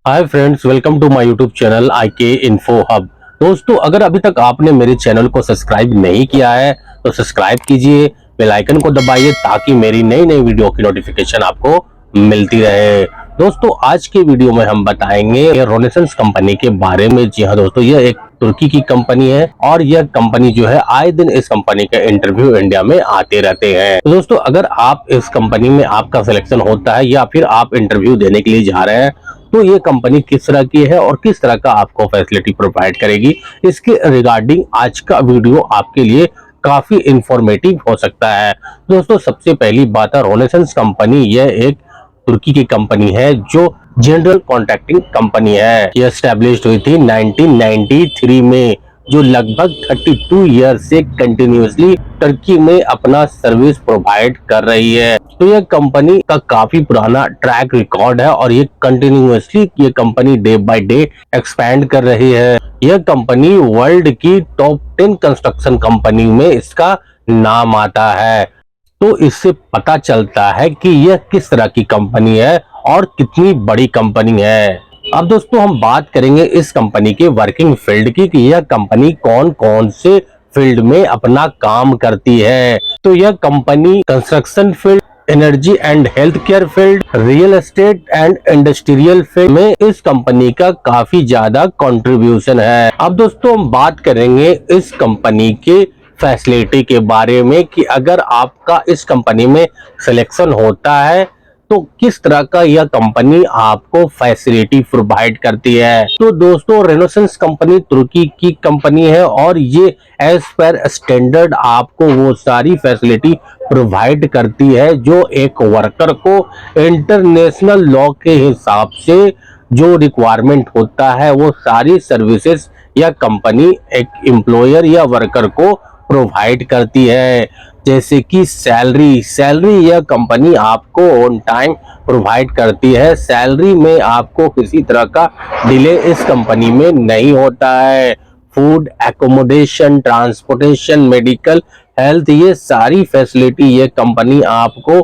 Hi friends, welcome to my YouTube channel IK info hub. दोस्तों, अगर अभी तक आपने मेरे चैनल को सब्सक्राइब नहीं किया है तो सब्सक्राइब कीजिए, बेल आइकन को दबाइए ताकि मेरी नई नई वीडियो की नोटिफिकेशन आपको मिलती रहे। दोस्तों, आज के वीडियो में हम बताएंगे रोनेसेंस कंपनी के बारे में। जी हाँ दोस्तों, यह एक तुर्की की कंपनी है और यह कंपनी जो है आए दिन इस कंपनी के इंटरव्यू इंडिया में आते रहते हैं। तो दोस्तों, अगर आप इस कंपनी में आपका सिलेक्शन होता है या फिर आप इंटरव्यू देने के लिए जा रहे हैं तो ये कंपनी किस तरह की है और किस तरह का आपको फैसिलिटी प्रोवाइड करेगी, इसके रिगार्डिंग आज का वीडियो आपके लिए काफी इंफॉर्मेटिव हो सकता है। दोस्तों, सबसे पहली बात है, रोनेसेंस कंपनी यह एक तुर्की की कंपनी है जो जनरल कॉन्ट्रैक्टिंग कंपनी है। यह एस्टेब्लिश हुई थी 1993 में, जो लगभग 32 ईयर से कंटिन्यूअसली तुर्की में अपना सर्विस प्रोवाइड कर रही है। तो यह कंपनी का काफी पुराना ट्रैक रिकॉर्ड है और ये कंटिन्यूअसली ये company day by day expand कर रही है। यह कंपनी वर्ल्ड की टॉप 10 कंस्ट्रक्शन कंपनी में इसका नाम आता है। तो इससे पता चलता है कि यह किस तरह की कंपनी है और कितनी बड़ी कंपनी है। अब दोस्तों, हम बात करेंगे इस कंपनी के वर्किंग फील्ड की कि यह कंपनी कौन कौन से फील्ड में अपना काम करती है। तो यह company construction field, energy and health care field, real estate and industrial field में इस कंपनी का काफी ज्यादा कंट्रीब्यूशन है। अब दोस्तों, हम बात करेंगे इस कंपनी के फैसिलिटी के बारे में कि अगर आपका इस कंपनी में सिलेक्शन होता है तो किस तरह का यह कंपनी आपको फैसिलिटी प्रोवाइड करती है। तो दोस्तों, रेनोसेंस कंपनी तुर्की की कंपनी है और ये एज पर स्टैंडर्ड आपको वो सारी फैसिलिटी प्रोवाइड करती है जो एक वर्कर को इंटरनेशनल लॉ के हिसाब से जो रिक्वायरमेंट होता है वो सारी सर्विसेज या कंपनी एक एम्प्लॉयर या वर्कर को प्रोवाइड करती है। जैसे कि सैलरी यह कंपनी आपको ऑन टाइम प्रोवाइड करती है। सैलरी में आपको किसी तरह का डिले इस कंपनी में नहीं होता है। Food, accommodation, transportation, medical, health, ये सारी फैसिलिटी ये कंपनी आपको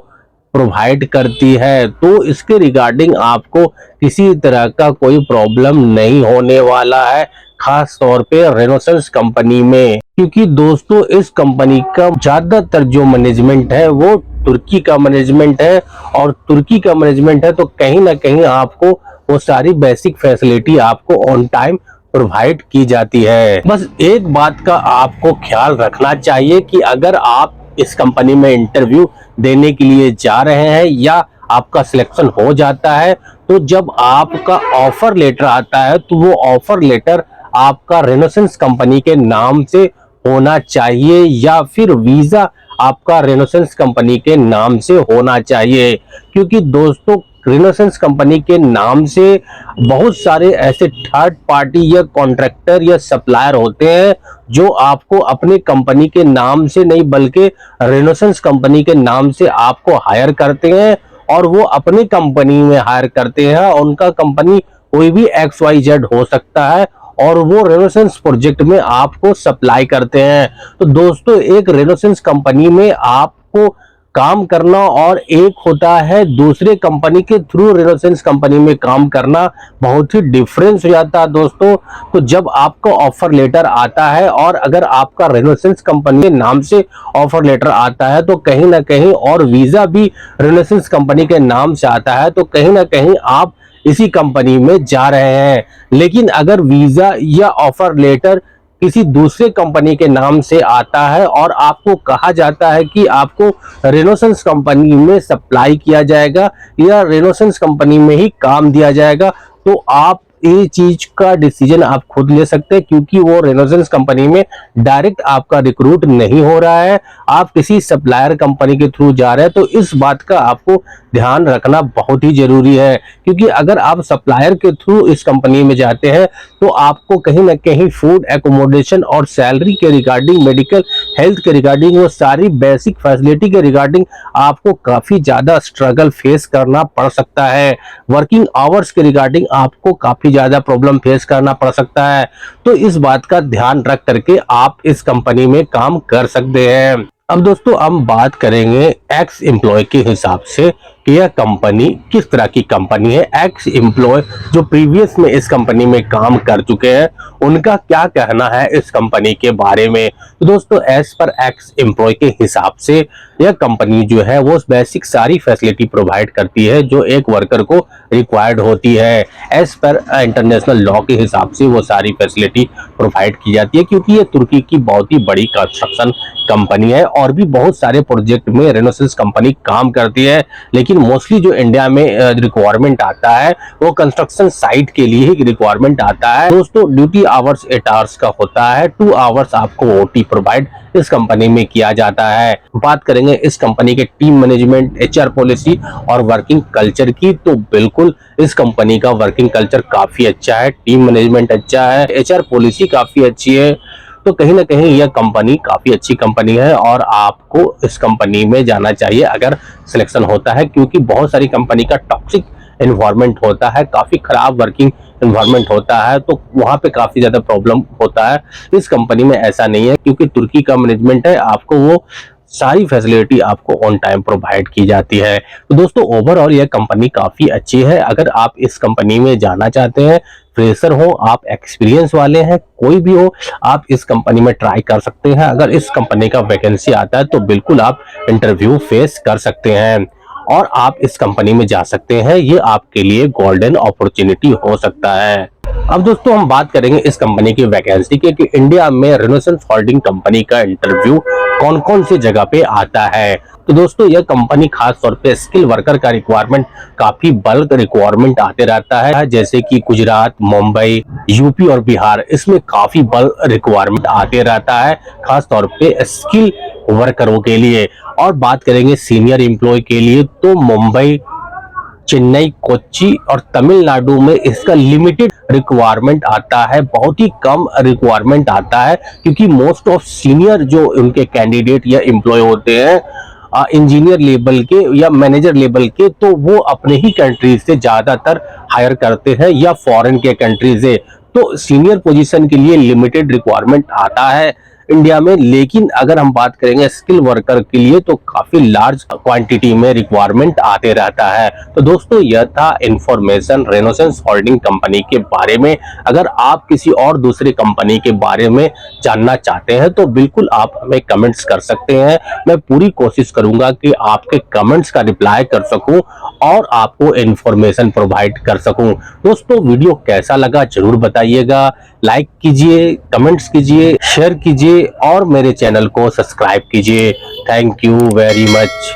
प्रोवाइड करती है। तो इसके रिगार्डिंग आपको किसी तरह का कोई प्रॉब्लम नहीं होने वाला है, खास तौर पे रेनोसेंस कंपनी में। क्योंकि दोस्तों, इस कंपनी का ज्यादातर जो मैनेजमेंट है वो तुर्की का मैनेजमेंट है और तुर्की का मैनेजमेंट है तो कहीं ना कहीं आपको वो सारी बेसिक फैसिलिटी आपको ऑन टाइम प्रोवाइड की जाती है। बस एक बात का आपको ख्याल रखना चाहिए कि अगर आप इस कंपनी में इंटरव्यू देने के लिए जा रहे हैं या आपका सिलेक्शन हो जाता है तो जब आपका ऑफर लेटर आता है तो वो ऑफर लेटर आपका रेनोसेंस कंपनी के नाम से होना चाहिए या फिर वीजा आपका रेनोसेंस कंपनी के नाम से होना चाहिए। क्योंकि दोस्तों, रेनोसेंस कंपनी के नाम से बहुत सारे ऐसे थर्ड पार्टी या कॉन्ट्रैक्टर या सप्लायर होते हैं जो आपको अपने कंपनी के नाम से नहीं बल्कि रेनोसेंस कंपनी के नाम से आपको हायर करते हैं और वो अपनी कंपनी में हायर करते हैं। उनका कंपनी कोई भी XYZ हो सकता है और वो रेनोसेंस प्रोजेक्ट में आपको सप्लाई करते हैं। तो दोस्तों, एक रेनोसेंस कंपनी में आपको काम करना और एक होता है दूसरे कंपनी के थ्रू रेनोसेंस कंपनी में काम करना, बहुत ही डिफरेंस हो जाता है दोस्तों। तो जब आपको ऑफर लेटर आता है और अगर आपका रेनोसेंस कंपनी के नाम से ऑफर लेटर आता है तो कहीं ना कहीं, और वीजा भी रेनोसेंस कंपनी के नाम से आता है तो कहीं ना कहीं आप इसी कंपनी में जा रहे हैं। लेकिन अगर वीजा या ऑफर लेटर किसी दूसरे कंपनी के नाम से आता है और आपको कहा जाता है कि आपको रेनोसेंस कंपनी में सप्लाई किया जाएगा या रेनोसेंस कंपनी में ही काम दिया जाएगा, तो आप ये चीज का डिसीजन आप खुद ले सकते हैं। क्योंकि वो रेनोसेंस कंपनी में डायरेक्ट आपका रिक्रूट नहीं हो रहा है, आप किसी सप्लायर कंपनी के थ्रू जा रहे हैं। तो इस बात का आपको ध्यान रखना बहुत ही जरूरी है। क्योंकि अगर आप सप्लायर के थ्रू इस कंपनी में जाते हैं तो आपको कहीं ना कहीं फूड, एकोमोडेशन और सैलरी के रिगार्डिंग, मेडिकल, हेल्थ के रिगार्डिंग, वो सारी बेसिक फैसिलिटी के रिगार्डिंग आपको काफी ज्यादा स्ट्रगल फेस करना पड़ सकता है। वर्किंग आवर्स के रिगार्डिंग आपको काफी ज्यादा प्रॉब्लम फेस करना पड़ सकता है। तो इस बात का ध्यान रख करके आप इस कंपनी में काम कर सकते हैं। अब दोस्तों, हम बात करेंगे एक्स एम्प्लॉय के हिसाब से यह कंपनी किस तरह की कंपनी है, एक्स एम्प्लॉय जो प्रीवियस में इस कंपनी में काम कर चुके हैं उनका क्या कहना है इस कंपनी के बारे में। तो दोस्तों एज पर एक्स एम्प्लॉय के हिसाब से यह कंपनी जो है वो बेसिक सारी फैसिलिटी प्रोवाइड करती है जो एक वर्कर को रिक्वायर्ड होती है। एज पर इंटरनेशनल लॉ के हिसाब से वो सारी फैसिलिटी प्रोवाइड की जाती है, क्योंकि ये तुर्की की बहुत ही बड़ी कंस्ट्रक्शन कंपनी है और भी बहुत सारे प्रोजेक्ट में रेनोसिस कंपनी काम करती है। लेकिन मोस्टली जो इंडिया में रिक्वायरमेंट आता है वो कंस्ट्रक्शन साइट के लिए ही रिक्वायरमेंट आता है। दोस्तों ड्यूटी आवर्स 8 आवर्स का होता है, 2 आवर्स आपको ओटी प्रोवाइड इस कंपनी में किया जाता है। बात करेंगे इस कंपनी के टीम मैनेजमेंट, एचआर पॉलिसी और वर्किंग कल्चर की, तो बिल्कुल इस कंपनी का वर्किंग कल्चर काफी अच्छा है, टीम मैनेजमेंट अच्छा है, एचआर पॉलिसी काफी अच्छी है। तो कहीं ना कहीं यह कंपनी काफी अच्छी कंपनी है और आपको इस कंपनी में जाना चाहिए अगर सिलेक्शन होता है, क्योंकि बहुत सारी कंपनी का टॉक्सिक एनवायरनमेंट होता है, काफी खराब वर्किंग एनवायरनमेंट होता है, तो वहां पे काफी ज्यादा प्रॉब्लम होता है। इस कंपनी में ऐसा नहीं है, क्योंकि तुर्की का मैनेजमेंट है, आपको वो सारी फैसिलिटी आपको ऑन टाइम प्रोवाइड की जाती है। तो दोस्तों ओवरऑल यह कंपनी काफी अच्छी है। अगर आप इस कंपनी में जाना चाहते हैं, फ्रेशर हो, आप एक्सपीरियंस वाले हैं, कोई भी हो, आप इस कंपनी में ट्राई कर सकते हैं। अगर इस कंपनी का वैकेंसी आता है तो बिल्कुल आप इंटरव्यू फेस कर सकते हैं और आप इस कंपनी में जा सकते हैं। ये आपके लिए गोल्डन अपॉर्चुनिटी हो सकता है। अब दोस्तों हम बात करेंगे इस कंपनी की वैकेंसी की कि इंडिया में रेनेसांस होल्डिंग कंपनी का इंटरव्यू कौन कौन सी जगह पे आता है। तो दोस्तों यह कंपनी खास तौर पे स्किल वर्कर का रिक्वायरमेंट काफी बल्क रिक्वायरमेंट आते रहता है, जैसे कि गुजरात, मुंबई, यूपी और बिहार, इसमें काफी बल्क रिक्वायरमेंट आते रहता है खास तौर पे स्किल वर्करों के लिए। और बात करेंगे सीनियर एम्प्लॉय के लिए तो मुंबई, चेन्नई, कोच्चि और तमिलनाडु में इसका लिमिटेड रिक्वायरमेंट आता है, बहुत ही कम रिक्वायरमेंट आता है, क्योंकि मोस्ट ऑफ सीनियर जो उनके कैंडिडेट या एम्प्लॉय होते हैं इंजीनियर लेवल के या मैनेजर लेवल के, तो वो अपने ही कंट्री से ज्यादातर हायर करते हैं या फॉरेन के कंट्री से। तो सीनियर पोजीशन के लिए लिमिटेड रिक्वायरमेंट आता है इंडिया में, लेकिन अगर हम बात करेंगे स्किल वर्कर के लिए तो काफी लार्ज क्वांटिटी में रिक्वायरमेंट आते रहता है। तो दोस्तों यह था इंफॉर्मेशन रेनेसांस होल्डिंग कंपनी के बारे में। अगर आप किसी और दूसरी कंपनी के बारे में जानना चाहते हैं तो बिल्कुल आप हमें कमेंट्स कर सकते हैं। मैं पूरी कोशिश करूंगा कि आपके कमेंट्स का रिप्लाई कर सकूं और आपको इंफॉर्मेशन प्रोवाइड कर सकूं। दोस्तों वीडियो कैसा लगा जरूर बताइएगा, लाइक कीजिए, कमेंट्स कीजिए, शेयर कीजिए और मेरे चैनल को सब्सक्राइब कीजिए। Thank you very much.